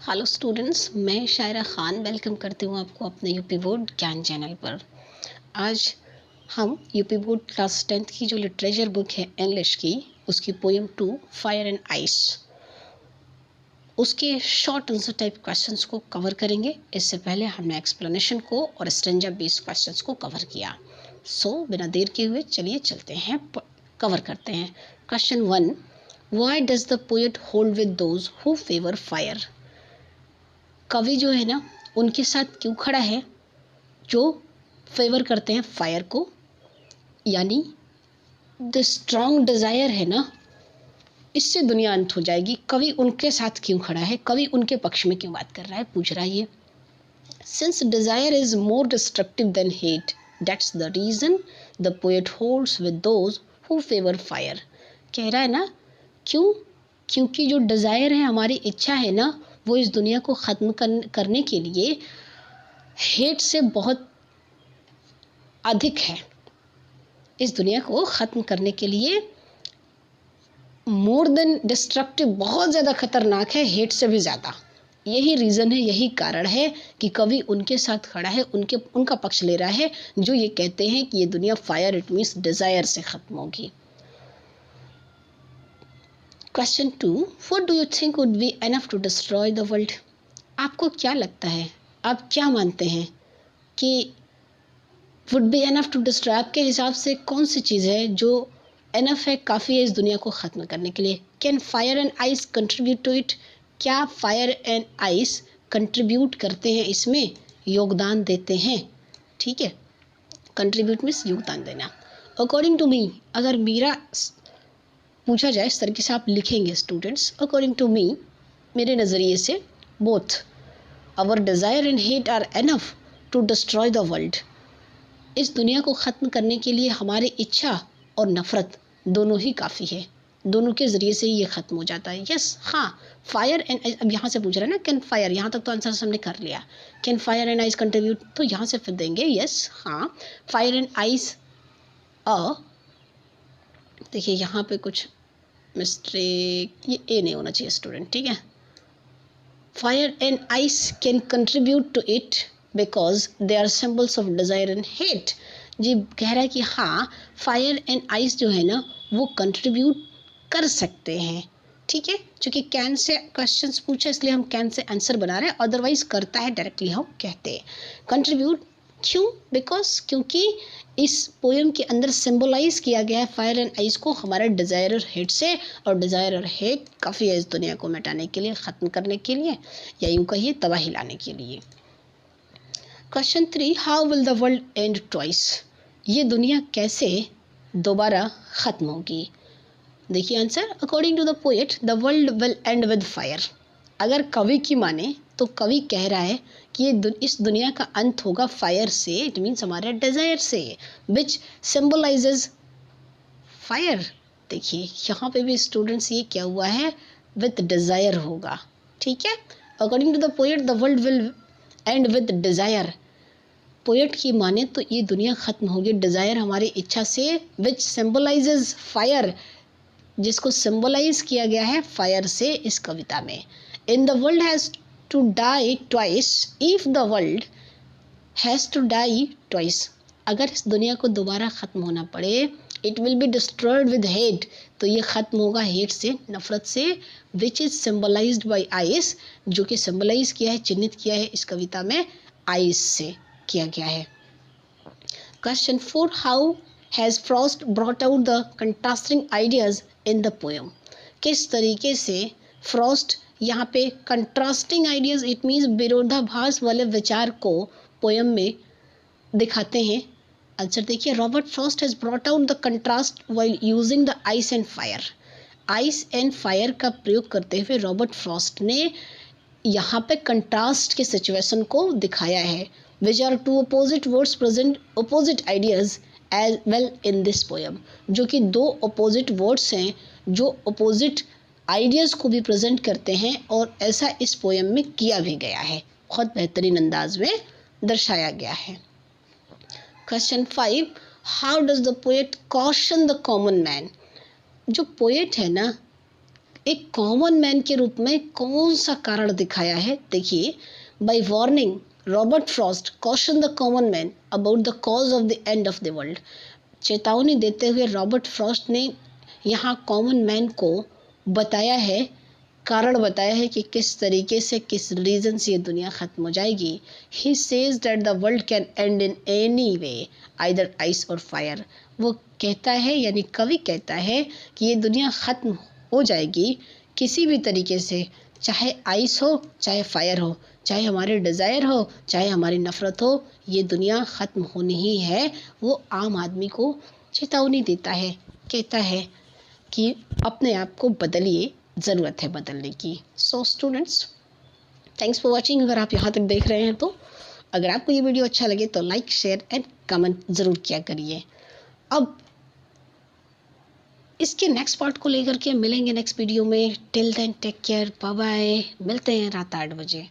Hello students, मैं शायरा Khan welcome करती हूँ आपको अपने यूपी बोर्ड ज्ञान चैनल पर। आज हम यूपी बोर्ड क्लास 10th की जो लिटरेचर बुक है इंग्लिश की, उसकी पोएम 2 फायर एंड आइस, उसके शॉर्ट आंसर टाइप क्वेश्चंस को कवर करेंगे। इससे पहले हमने एक्सप्लेनेशन को और स्ट्रेंजा बेस्ड क्वेश्चंस को कवर किया। बिना देर के हुए चलिए चलते हैं, कवर करते हैं। Question 1, why does the poet hold with those who favour fire? कवि जो है ना, उनके साथ क्यों खड़ा है जो फेवर करते हैं फायर को, यानी द स्ट्रॉन्ग डिज़ायर है ना, इससे दुनिया अंत हो जाएगी। कवि उनके साथ क्यों खड़ा है, कवि उनके पक्ष में क्यों बात कर रहा है, पूछ रहा है ये। Since desire is more destructive then hate, that's the reason the poet holds with those who favour fire. कह रहा है ना, क्यों? क्योंकि जो डिज़ायर है, हमारी इच्छा है ना, वो इस दुनिया को ख़त्म करने के लिए हेट से बहुत अधिक है। इस दुनिया को ख़त्म करने के लिए मोर देन डिस्ट्रक्टिव, बहुत ज़्यादा खतरनाक है, हेट से भी ज़्यादा। यही रीज़न है, यही कारण है कि कवि उनके साथ खड़ा है, उनका पक्ष ले रहा है जो ये कहते हैं कि ये दुनिया फायर, इट मीन्स डिज़ायर से ख़त्म होगी। Question 2, what do you think would be enough to destroy the world? आपको क्या लगता है, आप क्या मानते हैं कि would be enough to destroy? आपके हिसाब से कौन सी चीज़ है जो एनफ है, काफ़ी है इस दुनिया को ख़त्म करने के लिए? Can fire and ice contribute to it? क्या फायर एंड आइस कंट्रीब्यूट करते हैं, इसमें योगदान देते हैं? ठीक है, कंट्रीब्यूट मीन्स योगदान देना। अकॉर्डिंग टू मी, अगर मेरा पूछा जाए इस तरीके से आप लिखेंगे स्टूडेंट्स, अकॉर्डिंग टू मी, मेरे नज़रिए से, both our desire and hate are enough to destroy the world. इस दुनिया को ख़त्म करने के लिए हमारी इच्छा और नफ़रत दोनों ही काफ़ी है, दोनों के ज़रिए से ही ये ख़त्म हो जाता है। यस, हाँ, फायर एंड, अब यहाँ से पूछ रहा है ना, कैन फायर, यहाँ तक तो आंसर हमने कर लिया। Can fire and ice contribute, तो यहाँ से फिर देंगे यस, हाँ, फायर एंड आइस। देखिए यहाँ पे कुछ मिस्टेक, ये ए नहीं होना चाहिए स्टूडेंट, ठीक है। Fire and ice can contribute to it because they are symbols of desire and hate. जी कह रहा है कि हाँ, फायर एंड आइस जो है ना, वो कंट्रीब्यूट कर सकते हैं, ठीक है। चूँकि कैन से क्वेश्चंस पूछा इसलिए हम कैन से आंसर बना रहे हैं, अदरवाइज करता है डायरेक्टली हम कहते हैं। कंट्रीब्यूट क्यों? बिकॉज क्योंकि इस पोएम के अंदर सिंबलाइज किया गया है फायर एंड आइस को हमारे डिज़ायर और हेट से, और डिज़ायर और हेट काफ़ी है इस दुनिया को मिटाने के लिए, ख़त्म करने के लिए, या यूँ कहिए तबाही लाने के लिए। Question 3, how will the world end twice? ये दुनिया कैसे दोबारा ख़त्म होगी? देखिए answer, according to the poet the world will end with fire. अगर कवि की माने तो कवि कह रहा है कि इस दुनिया का अंत होगा फायर से, इट मीन्स हमारे डिज़ायर से, विच सिम्बलाइजेज फायर। देखिए यहाँ पे भी स्टूडेंट्स ये क्या हुआ है, विद डिज़ायर होगा, ठीक है। According to the poet the world will end with desire, poet की माने तो ये दुनिया ख़त्म होगी डिज़ायर, हमारी इच्छा से, विच सिम्बलाइजेज फायर, जिसको सिम्बलाइज किया गया है फायर से इस कविता में। In the world has to die twice, if the world has to die twice, अगर इस दुनिया को दोबारा ख़त्म होना पड़े, it will be destroyed with hate, तो ये ख़त्म होगा हेट से, नफ़रत से, which is symbolized by ice, जो कि सिम्बलाइज किया है, चिन्हित किया है इस कविता में आइस से किया गया है। Question 4, how has Frost brought out the contrasting ideas in the poem? किस तरीके से फ्रॉस्ट यहाँ पे कंट्रास्टिंग आइडियाज़, इट मीन्स विरोधाभास वाले विचार को पोएम में दिखाते हैं? आंसर देखिए, Robert Frost has brought out the contrast while using the ice and fire. Ice and fire का प्रयोग करते हुए रॉबर्ट फ्रॉस्ट ने यहाँ पे कंट्रास्ट के सिचुएशन को दिखाया है, which are two opposite words present opposite ideas as well in this poem, जो कि दो अपोजिट वर्ड्स हैं जो अपोजिट आइडियाज़ को भी प्रेजेंट करते हैं, और ऐसा इस पोएम में किया भी गया है, बहुत बेहतरीन अंदाज में दर्शाया गया है। Question 5, how does the poet caution the common man? जो पोएट है ना, एक कॉमन मैन के रूप में कौन सा कारण दिखाया है? देखिए, by warning Robert Frost caution the common man about the cause of the end of the world. चेतावनी देते हुए रॉबर्ट फ्रॉस्ट ने यहाँ कॉमन मैन को बताया है, कारण बताया है कि किस तरीके से, किस रीज़न से ये दुनिया ख़त्म हो जाएगी। He says that the world can and in any way, either ice और फायर। वो कहता है, यानी कवि कहता है कि ये दुनिया ख़त्म हो जाएगी किसी भी तरीके से, चाहे आइस हो, चाहे फायर हो, चाहे हमारे डिज़ायर हो, चाहे हमारी नफ़रत हो, ये दुनिया ख़त्म होनी ही है। वो आम आदमी को चेतावनी देता है, कहता है कि अपने आप को बदलिए, ज़रूरत है बदलने की। So students, thanks for watching. अगर आप यहाँ तक देख रहे हैं तो अगर आपको ये वीडियो अच्छा लगे तो लाइक, शेयर एंड कमेंट ज़रूर किया करिए। अब इसके नेक्स्ट पार्ट को लेकर के मिलेंगे नेक्स्ट वीडियो में। Till then take care, bye bye. मिलते हैं रात 8 बजे।